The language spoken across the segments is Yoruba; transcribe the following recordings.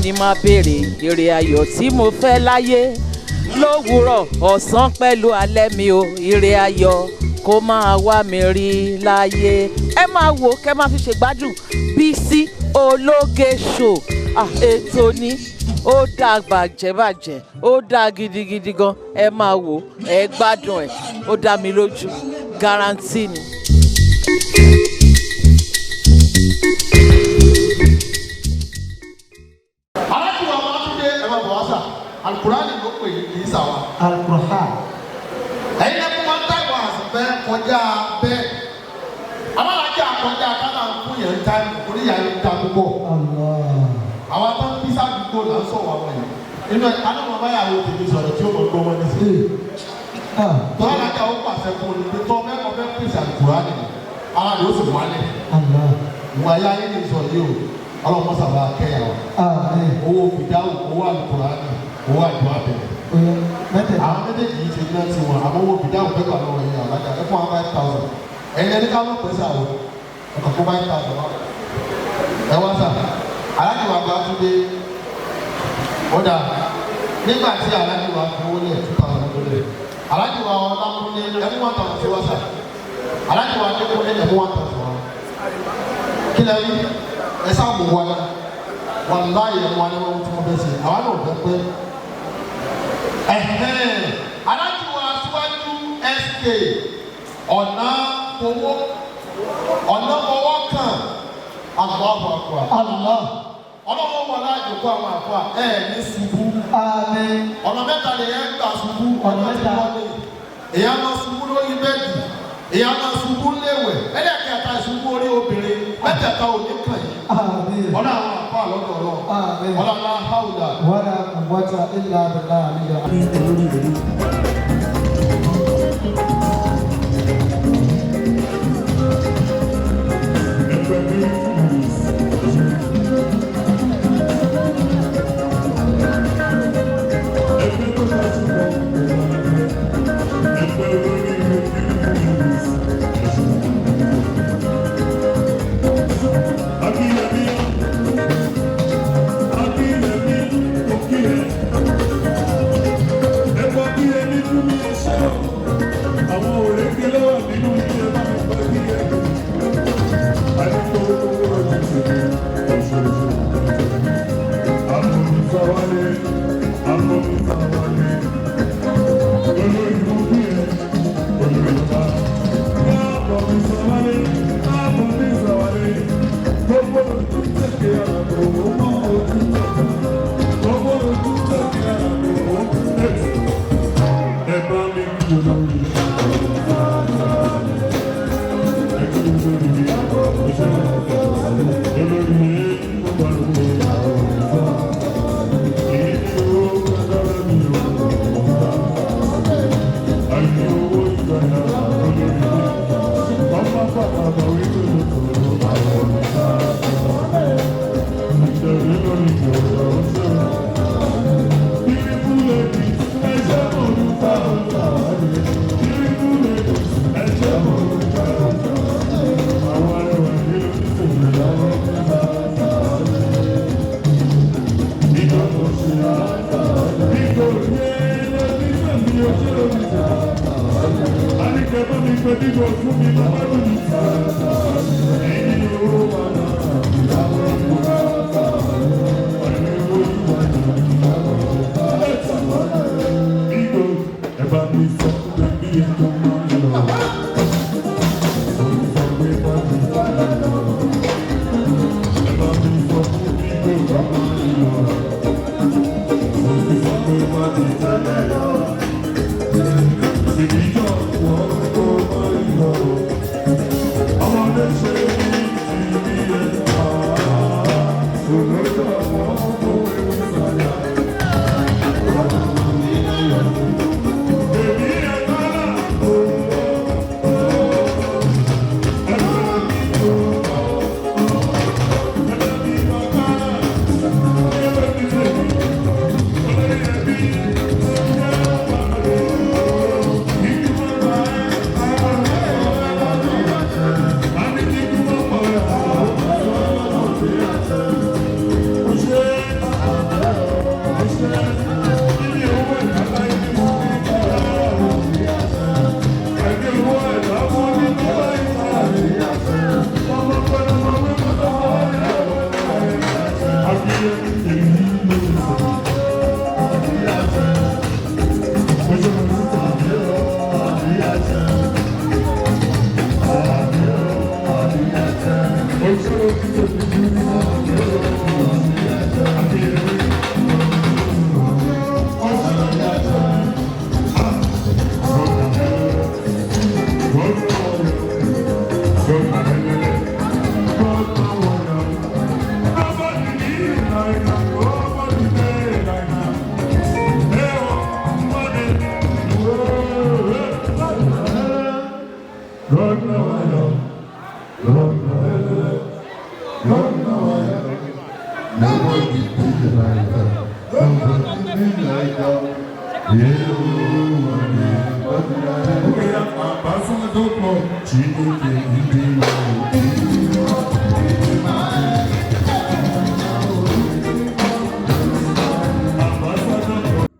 ni máa béèrè èrè ayọ̀ tí mo fẹ́ láyé lówùúrọ̀ ọ̀sán pẹ̀lú alẹ́ mi o èrè ayọ̀ kó máa wá mi rí láyé. Ẹ máa wò kẹ́ máa fi ṣègbádùn Bisi Ológe show. Ètò ni ó dáa bàjẹ́ ó dáa gidigidi gan. Ẹ máa wò ẹ gbádùn ẹ̀ ó dá mi lójú guarantee ni. Al-Qur'ani ló pè é kìí sàwà. Al-Qur'an. Ẹ̀yin lẹ́kùn máa ń tàgbà àsìpẹ́ kọjá bẹ́ẹ̀. Àwọn alájà kọjá kánà fún yẹn ń ta oníyà yẹn ń ta púpọ̀. Àwọn atọ́ ń bí sádùúgbò là ń sọ̀rọ̀ àwọn yẹn. Inú ẹ̀ kánà máa báyàwó tèmi sọ̀rọ̀ tí ó mọ̀ gbọ́ wọn ní sí. Tọ́lá alájà ó pàṣẹ fún mi pé tọ́ mẹ́kọ̀ọ́ fẹ́ pèsè Al-Qur'ani. Ara rẹ̀ ó sì wálẹ̀. Ìwà ayé ayé ni sọ yìí o. Ọlọ́mọ sábà kẹ́yà wa. Owó fìdáwò, owó Al-Qur'ani. Owó àdúrà bẹ̀rẹ̀. Àwọn méjèèjì yìí ti ná tiwọn àmọ́ owó fìdáwò fẹ́ gbà lọ́wọ́ yẹn alájà ẹ fún wa 5,000. Ẹ̀yin ẹni ká ló pèsè àwọn ọkọ̀ fún 5,000 wa. Ẹ wá sà alájà wa gba tún dé ọ̀dà nígbà tí alájà wa fi owó lẹ̀ 2,000 lọ́dọ̀ alájà wa ọlámúlé ẹni 1,000 sí wá sà alájà wa dé kó ẹni 1,000 wa. Kí lẹ rí ẹ sáà mú wa náà wàláyé ẹ̀ wọ́n ní wọ́n tún bẹ́ẹ̀ sè àwọn náà bẹ́ẹ̀ pé alájùwà síwájú SK ọ̀nà owó kan àgbọ̀wọ̀ àgbà ọlọ́wọ́ wọlé àjòkó àwọn àgbà ní ṣubú ọ̀nà mẹ́ta lè yẹn gbà ṣubú ọ̀nà tí wọ́n lè èyàn máa ṣubú lórí bẹ́ẹ̀dì èyàn máa ṣubú léwẹ̀ ẹ̀ẹ́dẹ̀kẹta ṣubú orí obìnrin mẹ́tẹ̀ẹ̀ta ò ní kàn yín ọ̀nà àwọn àgbà lọ́dọ̀ lọ ọ̀nà àwọn àhàwùdà. wala quwwata illa billah.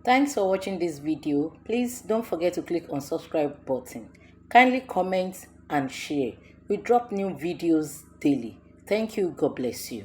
Thanks for watching this video. Please don't forget to click on subscribe button. Kindly comment and share. We drop new videos daily. Thank you. God bless you.